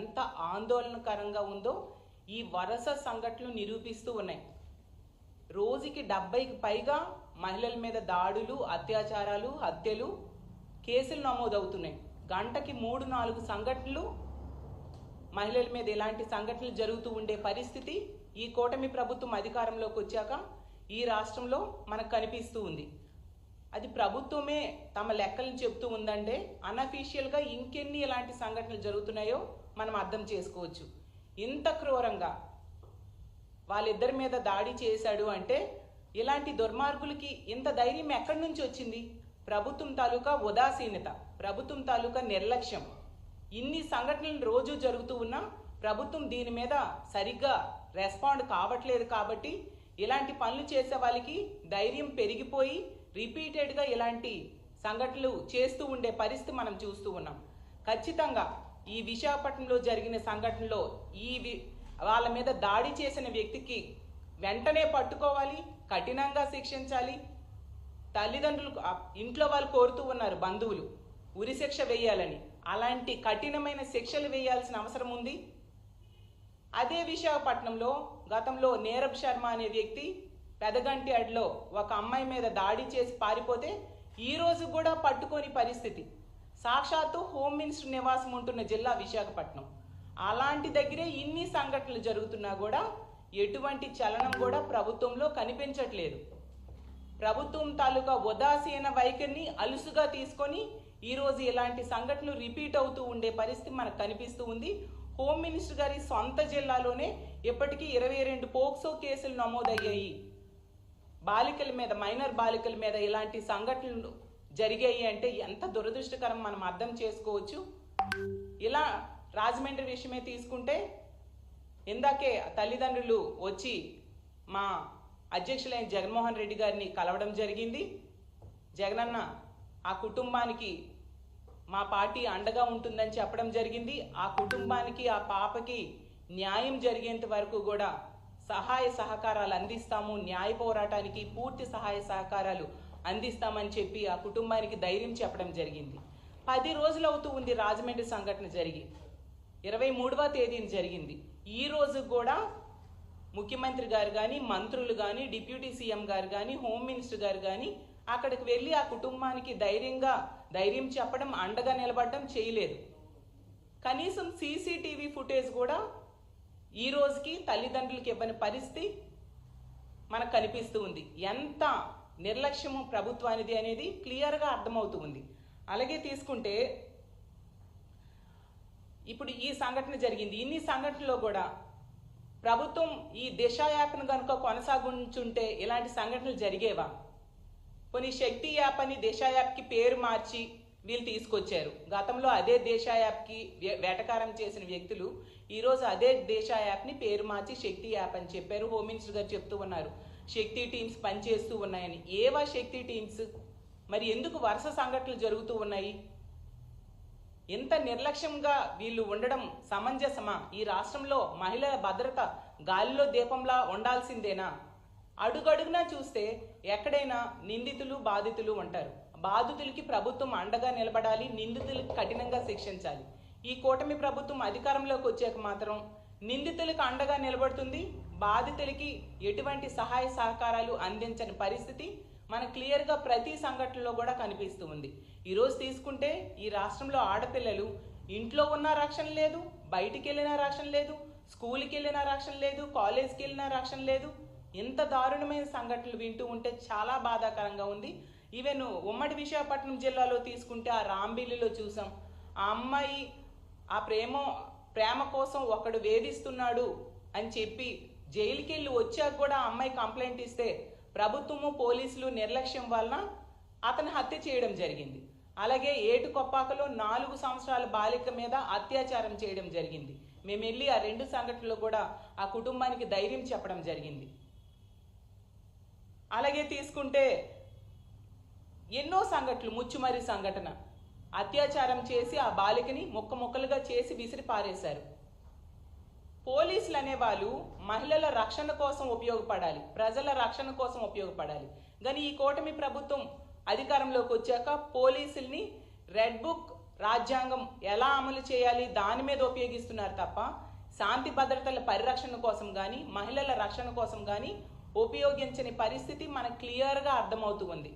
ఎంత ఆందోళనకరంగా ఉందో ఈ వరుస సంఘటనలు నిరూపిస్తూ ఉన్నాయి. రోజుకి 70కి పైగా మహిళల మీద దాడులు, అత్యాచారాలు, హత్యలు, కేసులు నమోదవుతున్నాయి. గంటకి 3-4 సంఘటనలు మహిళల మీద ఇలాంటి సంఘటనలు జరుగుతూ ఉండే పరిస్థితి ఈ కూటమి ప్రభుత్వం అధికారంలోకి వచ్చాక ఈ రాష్ట్రంలో మనకు కనిపిస్తూ ఉంది. అది ప్రభుత్వమే తమ లెక్కలను చెప్తూ ఉందంటే అన్అఫీషియల్గా ఇంకెన్ని ఇలాంటి సంఘటనలు జరుగుతున్నాయో మనం అర్థం చేసుకోవచ్చు. ఇంత క్రూరంగా వాళ్ళిద్దరి మీద దాడి చేశాడు అంటే ఇలాంటి దుర్మార్గులకి ఇంత ధైర్యం ఎక్కడి నుంచి వచ్చింది? ప్రభుత్వం తాలూకా ఉదాసీనత, ప్రభుత్వం తాలూకా నిర్లక్ష్యం. ఇన్ని సంఘటనలు రోజు జరుగుతూ ఉన్నా ప్రభుత్వం దీని మీద సరిగ్గా రెస్పాండ్ కావట్లేదు. కాబట్టి ఇలాంటి పనులు చేసే వాళ్ళకి ధైర్యం పెరిగిపోయి రిపీటెడ్గా ఇలాంటి సంఘటనలు చేస్తూ ఉండే పరిస్థితి మనం చూస్తూ ఉన్నాం. ఖచ్చితంగా ఈ విశాఖపట్నంలో జరిగిన సంఘటనలో వాళ్ళ మీద దాడి చేసిన వ్యక్తికి వెంటనే పట్టుకోవాలి, కఠినంగా శిక్షించాలి. తల్లిదండ్రులు, ఇంట్లో వాళ్ళు కోరుతూ ఉన్నారు బంధువులు ఉరిశిక్ష వేయాలని. అలాంటి కఠినమైన శిక్షలు వేయాల్సిన అవసరం ఉంది. అదే విశాఖపట్నంలో గతంలో నీరబ్ శర్మ అనే వ్యక్తి పెదగంటి అడ్లో ఒక అమ్మాయి మీద దాడి చేసి పారిపోతే ఈ రోజు కూడా పట్టుకోని పరిస్థితి. సాక్షాత్తు హోమ్ మినిస్టర్ నివాసం ఉంటున్న జిల్లా విశాఖపట్నం. అలాంటి దగ్గరే ఇన్ని సంఘటనలు జరుగుతున్నా కూడా ఎటువంటి చలనం కూడా ప్రభుత్వంలో కనిపించట్లేదు. ప్రభుత్వం తాలూకా ఉదాసీన వైఖరిని అలుసుగా తీసుకొని ఈరోజు ఇలాంటి సంఘటనలు రిపీట్ అవుతూ ఉండే పరిస్థితి మనకు కనిపిస్తూ ఉంది. హోమ్ మినిస్టర్ గారి సొంత జిల్లాలోనే ఇప్పటికీ 22 పోక్సో కేసులు నమోదయ్యాయి. బాలికల మీద, మైనర్ బాలికల మీద ఇలాంటి సంఘటనలు జరిగాయి అంటే ఎంత దురదృష్టకరం మనం అర్థం చేసుకోవచ్చు. ఇలా రాజమండ్రి విషయమే తీసుకుంటే ఇందాకే తల్లిదండ్రులు వచ్చి మా అధ్యక్షులైన జగన్మోహన్ రెడ్డి గారిని కలవడం జరిగింది. జగనన్న ఆ కుటుంబానికి మా పార్టీ అండగా ఉంటుందని చెప్పడం జరిగింది. ఆ కుటుంబానికి, ఆ పాపకి న్యాయం జరిగేంత వరకు కూడా సహాయ సహకారాలు అందిస్తాము, న్యాయ పోరాటానికి పూర్తి సహాయ సహకారాలు అందిస్తామని చెప్పి ఆ కుటుంబానికి ధైర్యం చెప్పడం జరిగింది. 10 రోజులు అవుతూ ఉంది రాజమండ్రి సంఘటన జరిగి. 23వ తేదీన జరిగింది. ఈ రోజు కూడా ముఖ్యమంత్రి గారు కానీ, మంత్రులు కానీ, డిప్యూటీ సీఎం గారు కానీ, హోమ్ మినిస్టర్ గారు కానీ అక్కడికి వెళ్ళి ఆ కుటుంబానికి ధైర్యం చెప్పడం, అండగా నిలబడడం చేయలేదు. కనీసం సీసీటీవీ ఫుటేజ్ కూడా ఈ రోజుకి తల్లిదండ్రులకి ఇవ్వని పరిస్థితి మనకు కనిపిస్తూ ఉంది. ఎంత నిర్లక్ష్యము ప్రభుత్వానిది అనేది క్లియర్గా అర్థమవుతూ ఉంది. అలాగే తీసుకుంటే ఇప్పుడు ఈ సంఘటన జరిగింది. ఇన్ని సంఘటనలో కూడా ప్రభుత్వం ఈ దిశ యాప్ను కనుక కొనసాగించుంటే ఇలాంటి సంఘటనలు జరిగేవా? కొన్ని శక్తి యాప్ అని దిశ యాప్కి పేరు మార్చి వీళ్ళు తీసుకొచ్చారు. గతంలో అదే దిశ యాప్కి వేటకారం చేసిన వ్యక్తులు ఈరోజు అదే దిశ యాప్ని పేరు మార్చి శక్తి యాప్ అని చెప్పారు. హోమ్ మినిస్టర్ గారు చెప్తూ ఉన్నారు శక్తి టీమ్స్ పనిచేస్తూ ఉన్నాయని. ఏవా శక్తి టీమ్స్? మరి ఎందుకు వరుస సంఘటనలు జరుగుతూ ఉన్నాయి? ఎంత నిర్లక్ష్యంగా వీళ్ళు ఉండడం సమంజసమా? ఈ రాష్ట్రంలో మహిళల భద్రత గాలిలో దీపంలా ఉండాల్సిందేనా? అడుగడుగునా చూస్తే ఎక్కడైనా నిందితులు, బాధితులు ఉంటారు. బాధితులకి ప్రభుత్వం అండగా నిలబడాలి, నిందితులకి కఠినంగా శిక్షించాలి. ఈ కూటమి ప్రభుత్వం అధికారంలోకి వచ్చాక మాత్రం నిందితులకు అండగా నిలబడుతుంది, బాధితులకి ఎటువంటి సహాయ సహకారాలు అందించని పరిస్థితి మనకు క్లియర్గా ప్రతి సంఘటనలో కూడా కనిపిస్తూ ఉంది. ఈరోజు తీసుకుంటే ఈ రాష్ట్రంలో ఆడపిల్లలు ఇంట్లో ఉన్న రక్షణ లేదు, బయటికి వెళ్ళిన రక్షణ లేదు, స్కూల్కి వెళ్ళిన రక్షణ లేదు, కాలేజ్కి వెళ్ళిన రక్షణ లేదు. ఇంత దారుణమైన సంఘటనలు వింటూ ఉంటే చాలా బాధాకరంగా ఉంది. ఈవెన్ ఉమ్మడి విశాఖపట్నం జిల్లాలో తీసుకుంటే ఆ రాంబిల్లిలో చూసాం. ఆ అమ్మాయి ఆ ప్రేమ కోసం ఒకడు వేధిస్తున్నాడు అని చెప్పి జైలుకి వెళ్ళి వచ్చాక కూడా ఆ అమ్మాయి కంప్లైంట్ ఇస్తే ప్రభుత్వము, పోలీసులు నిర్లక్ష్యం వలన అతను హత్య చేయడం జరిగింది. అలాగే ఏటుకొప్పాకలో 4 సంవత్సరాల బాలిక మీద అత్యాచారం చేయడం జరిగింది. మేము వెళ్ళి ఆ 2 సంఘటనలు కూడా ఆ కుటుంబానికి ధైర్యం చెప్పడం జరిగింది. అలాగే తీసుకుంటే ఎన్నో సంఘటనలు, ముచ్చుమరి సంఘటన, అత్యాచారం చేసి ఆ బాలికని ముక్కలుగా చేసి విసిరి పారేశారు. పోలీసులు అనేవాళ్ళు మహిళల రక్షణ కోసం ఉపయోగపడాలి, ప్రజల రక్షణ కోసం ఉపయోగపడాలి. కానీ ఈ కూటమి ప్రభుత్వం అధికారంలోకి వచ్చాక పోలీసుల్ని రెడ్ బుక్ రాజ్యాంగం ఎలా అమలు చేయాలి దాని మీద ఉపయోగిస్తున్నారు తప్ప శాంతి భద్రతల పరిరక్షణ కోసం కానీ మహిళల రక్షణ కోసం కానీ ఉపయోగించని పరిస్థితి మనకు క్లియర్గా అర్థమవుతూ ఉంది.